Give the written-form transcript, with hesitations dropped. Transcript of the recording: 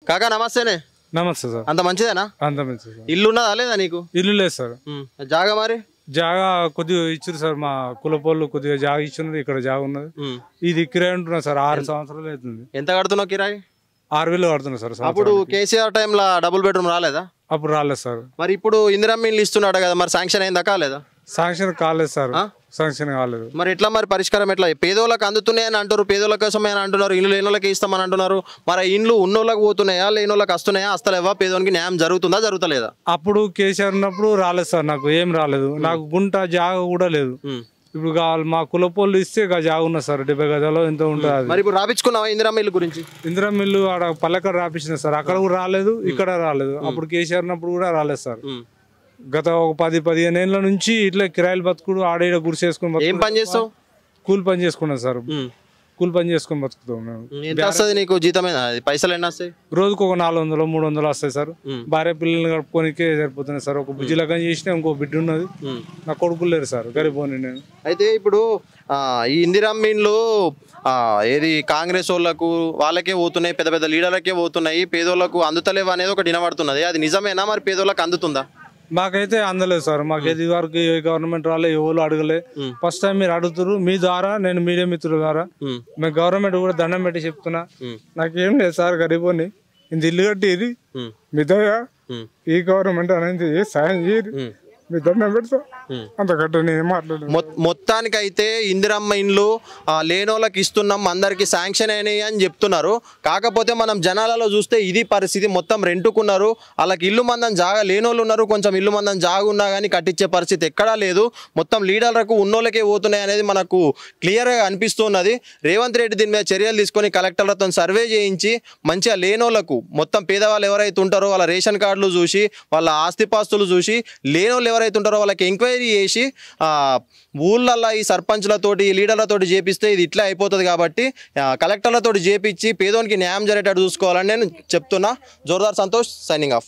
కాకా నమస్తేనే. నమస్తే సార్. అంత మంచిదేనా? అంత మంచిది సార్. ఇల్లు ఉన్నదా లేదా నీకు? ఇల్లు లేదు సార్. జాగా మరి జాగా కొద్దిగా ఇచ్చారు సార్. మా కులపోళ్ళు కొద్దిగా జాగా ఇచ్చున్నారు. ఇక్కడ జాగా ఉన్నది. ఇది కిరాయి ఉంటున్నా సార్. 6 సంవత్సరాలు అవుతుంది. ఎంత కడుతున్నావు కిరాయి? 6,000 కడుతున్నా సార్. అప్పుడు కేసీఆర్ టైంలో డబుల్ బెడ్రూమ్ రాలేదా? అప్పుడు రాలేదు సార్. మరి ఇప్పుడు ఇందిరమ్మ ఇల్లు ఇస్తున్నాడు కదా, మరి శాంక్షన్ అయిందా కాలేదా? శాంక్షన్ కాలేదు సార్. శాంక్షన్ కాలేదు. మరి ఎట్లా మరి పరిష్కారం ఎట్లా? పేదోళ్ళకి అందుతున్నాయని అంటారు, పేదోళ్ళ కోసమే అని అంటున్నారు, ఇల్లు లేనోళ్ళకి ఇస్తామని అంటున్నారు. మరి ఇండ్లు ఉన్నోళ్ళకి పోతున్నాయా, లేనోళ్ళకి వస్తున్నాయా? వస్తలేవా? పేదోనికి న్యాయం జరుగుతుందా జరుగుతలేదా? అప్పుడు కేసీఆర్ ఉన్నప్పుడు రాలేదు సార్. నాకు ఏం రాలేదు. నాకు గుంట జాగా కూడా లేదు. ఇప్పుడు కావాలి మా కులపోళ్ళు ఇస్తే జాగా ఉన్నా సార్. 70 గజాలు ఎంత ఉంటుంది. మరి ఇప్పుడు రాపించుకున్నావా ఇందిరమ్మ ఇల్లు గురించి? ఇందిరమ్మ ఇల్లు ఆడ పల్లెక్కడ రాపించిన సార్. అక్కడ కూడా రాలేదు, ఇక్కడ రాలేదు. అప్పుడు కేసీఆర్ ఉన్నప్పుడు కూడా రాలేదు సార్. గత ఒక 10-15 ఏళ్ళ నుంచి ఇట్లా కిరాయిలు బతుకుడు, ఆడ గురిసేసుకుని. ఏం పని చేస్తావు? కూలి పని చేసుకున్నాం సార్. కూలి పని చేసుకుని బతుకుతాం మేము. ఎంత వస్తుంది నీకు జీతమేనా? పైసలు ఎన్ని వస్తాయి? రోజుకు ఒక 400-300 వస్తాయి సార్. భార్య పిల్లల్ని గడుపుకోనికే సరిపోతున్నాయి సార్. ఒక బుజ్జి లగ్గం చేసిన ఇంకో బిడ్డ ఉన్నది. నా కొడుకులు లేరు సార్. గరిపోని నేను. అయితే ఇప్పుడు ఈ ఇందిరమ్మ ఇండ్లు ఏది కాంగ్రెస్ వాళ్ళకు వాళ్ళకే పోతున్నాయి, పెద్ద పెద్ద లీడర్లకే పోతున్నాయి, పేదోళ్ళకు అందుతలేవు అనేది ఒకటి వినబడుతున్నది. అది నిజమేనా? మరి పేదోళ్ళకి అందుతుందా? మాకైతే అందలేదు సార్. మాకైతే వరకు గవర్నమెంట్ రాలే, ఎవరు అడగలే. ఫస్ట్ టైం మీరు అడుగుతారు. మీ ద్వారా నేను మీడియా మిత్రుల ద్వారా మేము గవర్నమెంట్ కూడా దండం పెట్టి చెప్తున్నా. నాకేం లేదు సార్. గరీబోని ఇంత ఇల్లు కట్టి మీ దయ ఈ గవర్నమెంట్ అనేది సాయం చేయరు. మీ దండం పెడతా అంతకంటే నేను మాట్లాడు. మొత్తానికైతే ఇందిరమ్మ ఇండ్లు లేనోళ్ళకి ఇస్తున్నాం, అందరికి శాంక్షన్ అయినాయి అని చెప్తున్నారు. కాకపోతే మనం జనాలలో చూస్తే ఇది పరిస్థితి. మొత్తం రెంటుకున్నారు. వాళ్ళకి ఇల్లు మందం జాగా లేనోళ్ళు ఉన్నారు, కొంచెం ఇల్లు మందం జాగా ఉన్నా కానీ కట్టించే పరిస్థితి ఎక్కడా లేదు. మొత్తం లీడర్లకు ఉన్నోళ్ళకే పోతున్నాయి అనేది మనకు క్లియర్గా అనిపిస్తున్నది. రేవంత్ రెడ్డి దీని మీద చర్యలు తీసుకొని కలెక్టర్లతో సర్వే చేయించి మంచిగా లేనోళ్లకు, మొత్తం పేదవాళ్ళు ఎవరైతే ఉంటారో వాళ్ళ రేషన్ కార్డులు చూసి, వాళ్ళ ఆస్తిపాస్తులు చూసి, లేనోళ్ళు ఎవరైతే ఉంటారో వాళ్ళకి ఎంక్వైరీ చేసి ఊళ్ళల్లో ఈ సర్పంచ్లతోటి, లీడర్లతోటి చేపిస్తే ఇది ఇట్లా అయిపోతుంది. కాబట్టి కలెక్టర్లతోటి చేపించి పేదోనికి న్యాయం జరిగేటట్టు చూసుకోవాలని నేను చెప్తున్నా. Jordar Santosh, signing off.